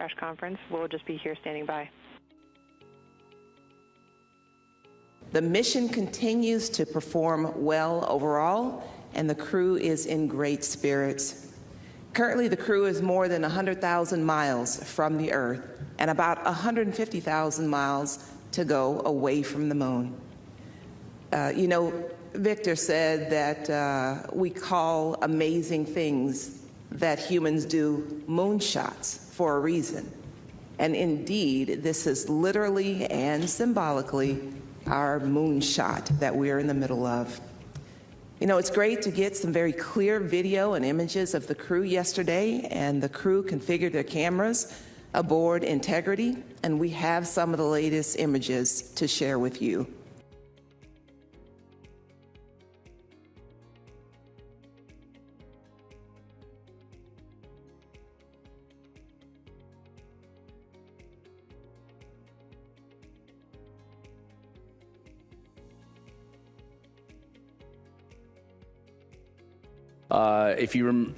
trash conference. We'll just be here standing by. The mission continues to perform well overall, and the crew is in great spirits. Currently, the crew is more than 100,000 miles from the Earth and about 150,000 miles to go away from the moon. Victor said that we call amazing things that humans do moonshots for a reason. And indeed, this is literally and symbolically our moonshot that we're in the middle of. It's great to get some very clear video and images of the crew yesterday, and the crew configured their cameras aboard Integrity, and we have some of the latest images to share with you.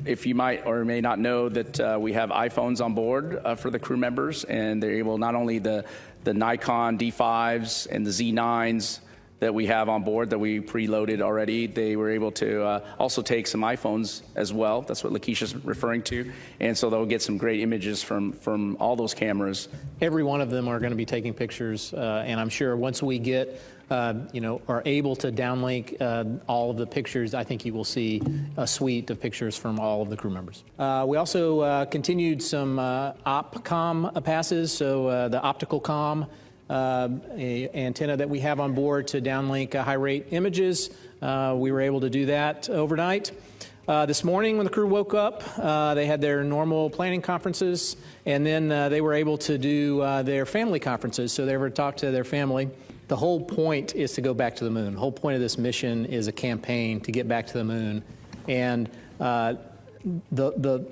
If you might or may not know that we have iPhones on board for the crew members, and they're able, not only the Nikon D5s and the Z9s that we have on board that we preloaded already, they were able to also take some iPhones as well. That's what Lakeisha's referring to. And so they'll get some great images from all those cameras. Every one of them are going to be taking pictures, and I'm sure once we get are able to downlink all of the pictures, I think you will see a suite of pictures from all of the crew members. We also continued some OpComm passes, so the optical comm antenna that we have on board to downlink high-rate images. We were able to do that overnight. This morning when the crew woke up, they had their normal planning conferences, and then they were able to do their family conferences, so they were to talk to their family. The whole point is to go back to the moon. The whole point of this mission is a campaign to get back to the moon. And the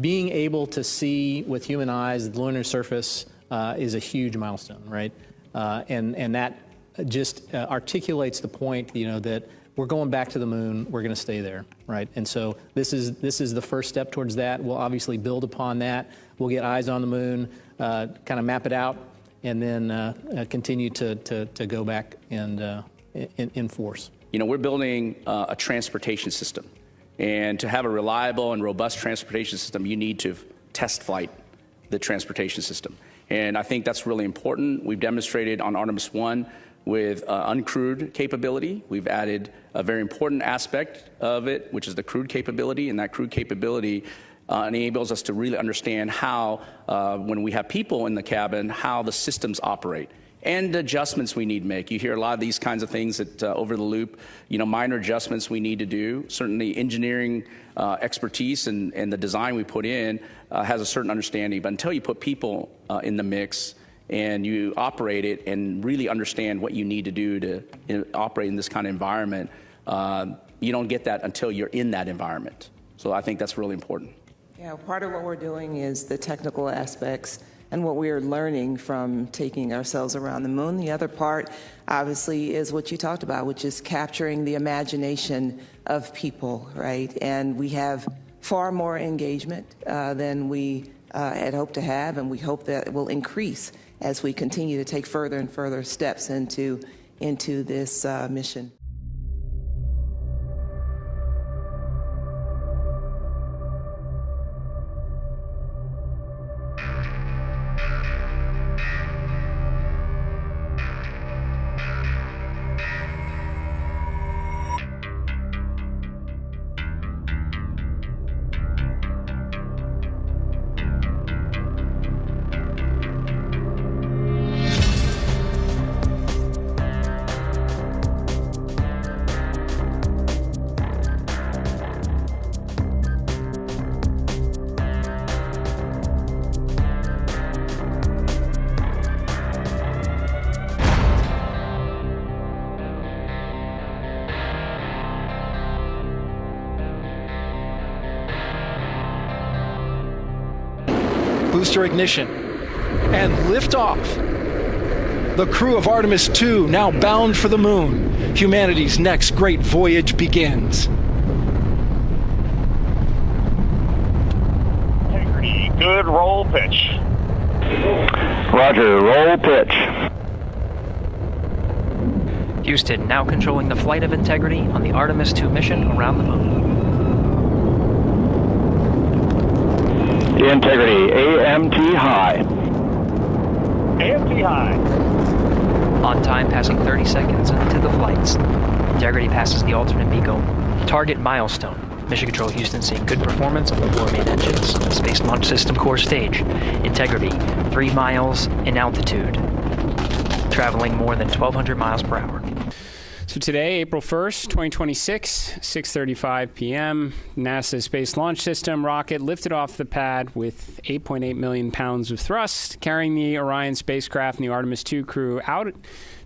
being able to see with human eyes the lunar surface is a huge milestone, right? And that just articulates the point, that we're going back to the moon, we're going to stay there, right? And so this is the first step towards that. We'll obviously build upon that. We'll get eyes on the moon, kind of map it out, and then continue to go back and enforce. We're building a transportation system. And to have a reliable and robust transportation system, you need to test flight the transportation system. And I think that's really important. We've demonstrated on Artemis I with uncrewed capability. We've added a very important aspect of it, which is the crewed capability, and that crewed capability enables us to really understand how, when we have people in the cabin, how the systems operate and adjustments we need to make. You hear a lot of these kinds of things that over the loop, minor adjustments we need to do. Certainly engineering expertise and the design we put in has a certain understanding, but until you put people in the mix and you operate it and really understand what you need to do to operate in this kind of environment, you don't get that until you're in that environment. So I think that's really important. Yeah, part of what we're doing is the technical aspects and what we are learning from taking ourselves around the moon. The other part, obviously, is what you talked about, which is capturing the imagination of people, right? And we have far more engagement than we had hoped to have, and we hope that it will increase as we continue to take further and further steps into this mission. Booster ignition and liftoff. The crew of Artemis II now bound for the moon. Humanity's next great voyage begins. Integrity, good roll pitch. Roger, roll pitch. Houston now controlling the flight of Integrity on the Artemis II mission around the moon. Integrity, AMT high. AMT high. On time, passing 30 seconds into the flights. Integrity passes the alternate MECO. Target milestone. Mission Control Houston seeing good performance on the 4 main engines. Space Launch System core stage. Integrity, 3 miles in altitude. Traveling more than 1,200 miles per hour. So today, April 1st, 2026, 6:35 p.m., NASA's Space Launch System rocket lifted off the pad with 8.8 million pounds of thrust, carrying the Orion spacecraft and the Artemis II crew out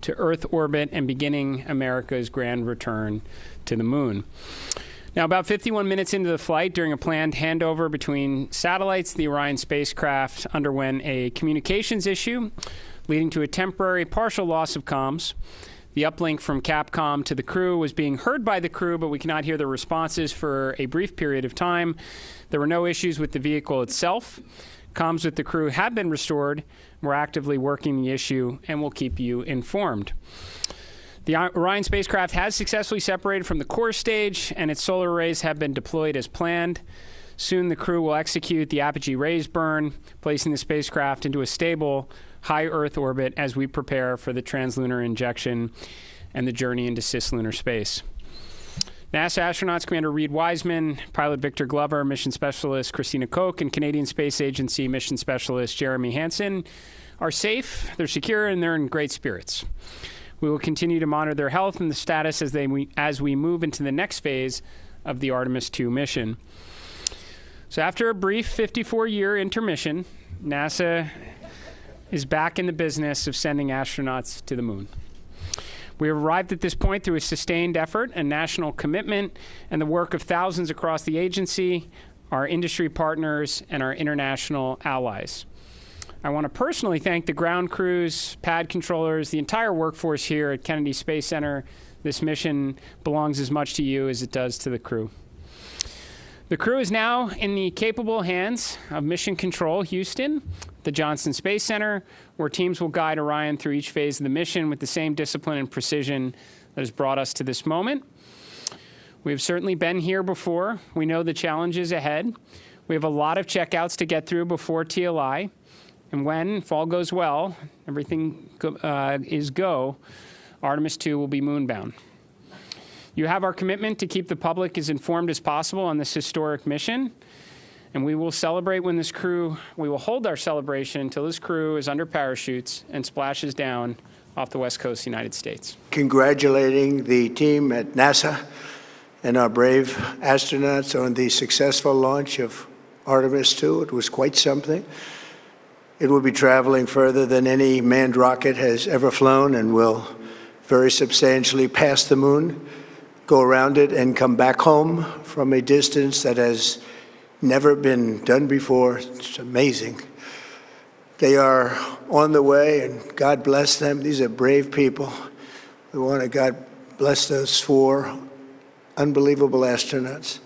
to Earth orbit and beginning America's grand return to the moon. Now, about 51 minutes into the flight, during a planned handover between satellites, the Orion spacecraft underwent a communications issue, leading to a temporary partial loss of comms. The uplink from Capcom to the crew was being heard by the crew, but we cannot hear the responses for a brief period of time. There were no issues with the vehicle itself. Comms with the crew have been restored. We're actively working the issue, and we'll keep you informed. The Orion spacecraft has successfully separated from the core stage, and its solar arrays have been deployed as planned. Soon, the crew will execute the apogee raise burn, placing the spacecraft into a stable, high Earth orbit as we prepare for the translunar injection and the journey into cislunar space. NASA astronauts Commander Reed Wiseman, pilot Victor Glover, mission specialist Christina Koch, and Canadian Space Agency mission specialist Jeremy Hansen are safe, they're secure, and they're in great spirits. We will continue to monitor their health and the status as we move into the next phase of the Artemis II mission. So after a brief 54-year intermission, NASA is back in the business of sending astronauts to the moon. We have arrived at this point through a sustained effort and national commitment and the work of thousands across the agency, our industry partners, and our international allies. I want to personally thank the ground crews, pad controllers, the entire workforce here at Kennedy Space Center. This mission belongs as much to you as it does to the crew. The crew is now in the capable hands of Mission Control Houston, the Johnson Space Center, where teams will guide Orion through each phase of the mission with the same discipline and precision that has brought us to this moment. We have certainly been here before. We know the challenges ahead. We have a lot of checkouts to get through before TLI. And when, if all goes well, everything is go, Artemis II will be moonbound. You have our commitment to keep the public as informed as possible on this historic mission. And we will celebrate when we will hold our celebration until this crew is under parachutes and splashes down off the west coast of the United States. Congratulating the team at NASA and our brave astronauts on the successful launch of Artemis II. It was quite something. It will be traveling further than any manned rocket has ever flown and will very substantially pass the moon, go around it, and come back home from a distance that has never been done before. It's amazing. They are on the way, and God bless them. These are brave people. We want to God bless those 4 unbelievable astronauts.